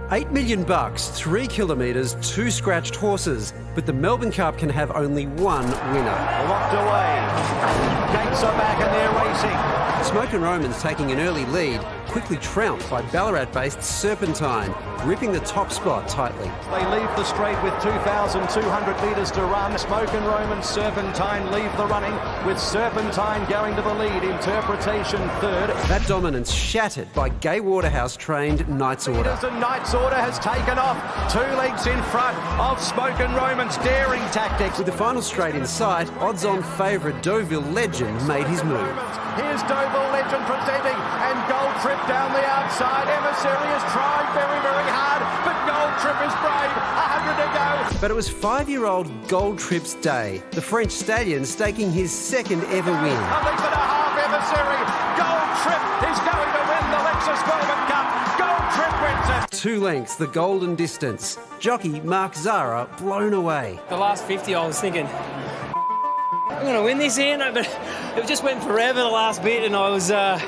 $8 million, 3 kilometres, 2 scratched horses. But the Melbourne Cup can have only one winner. Locked away. Gates are back and they're racing. Smoke and Roman's taking an early lead, quickly trounced by Ballarat-based Serpentine, gripping the top spot tightly. They leave the straight with 2,200 metres to run. Smoke and Roman, Serpentine leave the running, with Serpentine going to the lead. Interpretation third. That dominance shattered by Gay Waterhouse-trained Knight's Order. And Knight's Order has taken off 2 lengths in front of Smoke and Roman's daring tactics. With the final straight in sight, odds-on favourite Deauville Legend made his move. Here's Deauville Legend presenting, and Gold Trip down the outside. Emissary has tried very, very hard, but Gold Trip is brave. 100 to go. But it was 5-year-old Gold Trip's day. The French stallion staking his second ever win. A length and a half, Emissary. Gold Trip is going to win the Lexus Melbourne Cup. Gold Trip wins it. 2 lengths, the golden distance. Jockey Mark Zahra blown away. The last 50, I was thinking, I'm going to win this here, no, but it just went forever the last bit, and I was, I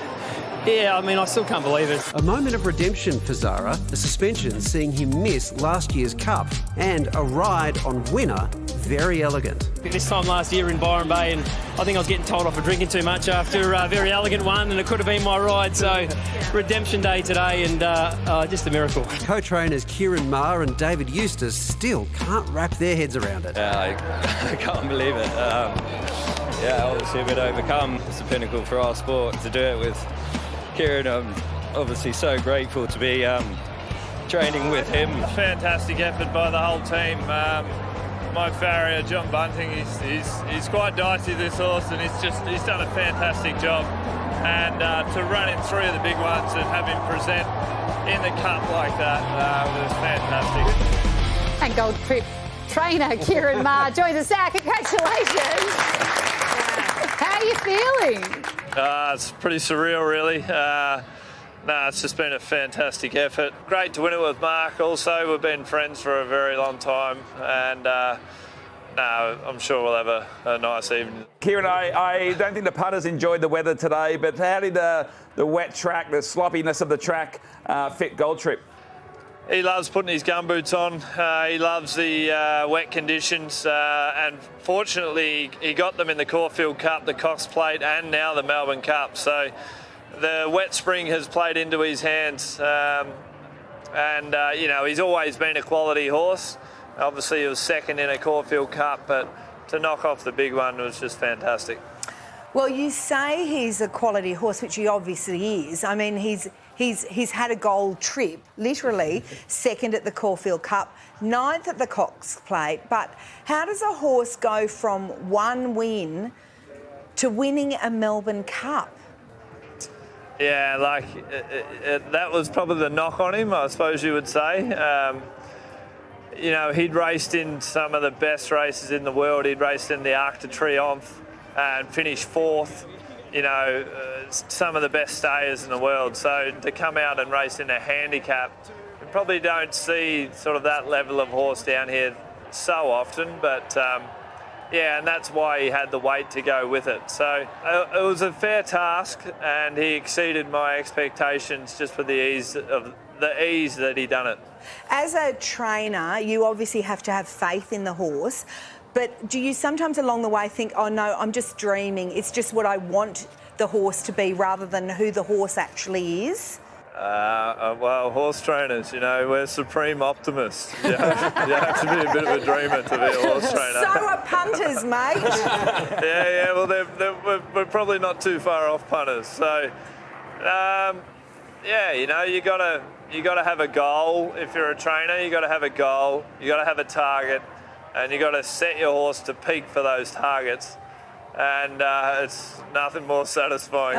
still can't believe it. A moment of redemption for Zahra, a suspension seeing him miss last year's Cup, and a ride on winner, Very Elegant. This time last year in Byron Bay, and I think I was getting told off for drinking too much after Very Elegant won, and it could have been my ride, so redemption day today, and just a miracle. Co-trainers Ciaron Maher and David Eustace still can't wrap their heads around it. I can't believe it. Obviously a bit overcome. It's a pinnacle for our sport to do it with Ciaron. I'm obviously so grateful to be training with him. Fantastic effort by the whole team. My farrier, John Bunting, he's quite dicey, this horse, and he's done a fantastic job. And to run him through the big ones and have him present in the Cup like that was fantastic. And Gold Trip trainer Ciaron Maher joins us now. Congratulations. How are you feeling? It's pretty surreal, really. It's just been a fantastic effort. Great to win it with Mark also. We've been friends for a very long time, and I'm sure we'll have a nice evening. Ciaron, I don't think the putters enjoyed the weather today, but how did the wet track, the sloppiness of the track fit Gold Trip? He loves putting his gumboots on. He loves the wet conditions, and fortunately he got them in the Caulfield Cup, the Cox Plate, and now the Melbourne Cup. So the wet spring has played into his hands, he's always been a quality horse. Obviously he was second in a Caulfield Cup, but to knock off the big one was just fantastic. Well, you say he's a quality horse, which he obviously is. I mean, he's had a Gold Trip, literally second at the Caulfield Cup, 9th at the Cox Plate. But how does a horse go from one win to winning a Melbourne Cup? Yeah, that was probably the knock on him, I suppose you would say. He'd raced in some of the best races in the world. He'd raced in the Arc de Triomphe and finished 4th. Some of the best stayers in the world. So to come out and race in a handicap, you probably don't see sort of that level of horse down here so often. But and that's why he had the weight to go with it. So it was a fair task, and he exceeded my expectations just for the ease that he done it. As a trainer, you obviously have to have faith in the horse. But do you sometimes along the way think, oh no, I'm just dreaming, it's just what I want the horse to be rather than who the horse actually is? Well, horse trainers, we're supreme optimists. You have to be a bit of a dreamer to be a horse trainer. So are punters, mate. Well, we're probably not too far off punters. So, you got to have a goal. If you're a trainer, you got to have a goal. You got to have a target. And you got to set your horse to peak for those targets, and it's nothing more satisfying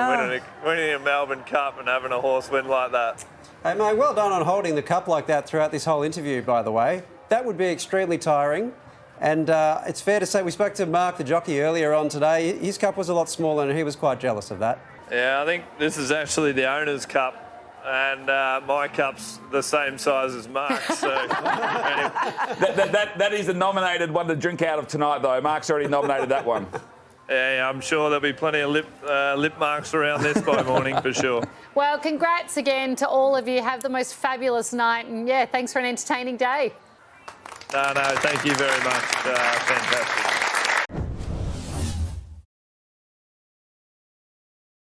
winning a Melbourne Cup and having a horse win like that. Hey mate, well done on holding the cup like that throughout this whole interview, by the way. That would be extremely tiring, and it's fair to say we spoke to Mark, the jockey, earlier on today. His cup was a lot smaller and he was quite jealous of that. Yeah, I think this is actually the owner's cup. And my cup's the same size as Mark's. So that is the nominated one to drink out of tonight, though. Mark's already nominated that one. Yeah, I'm sure there'll be plenty of lip marks around this by morning for sure. Well, congrats again to all of you. Have the most fabulous night. And, yeah, thanks for an entertaining day. No, thank you very much. Fantastic.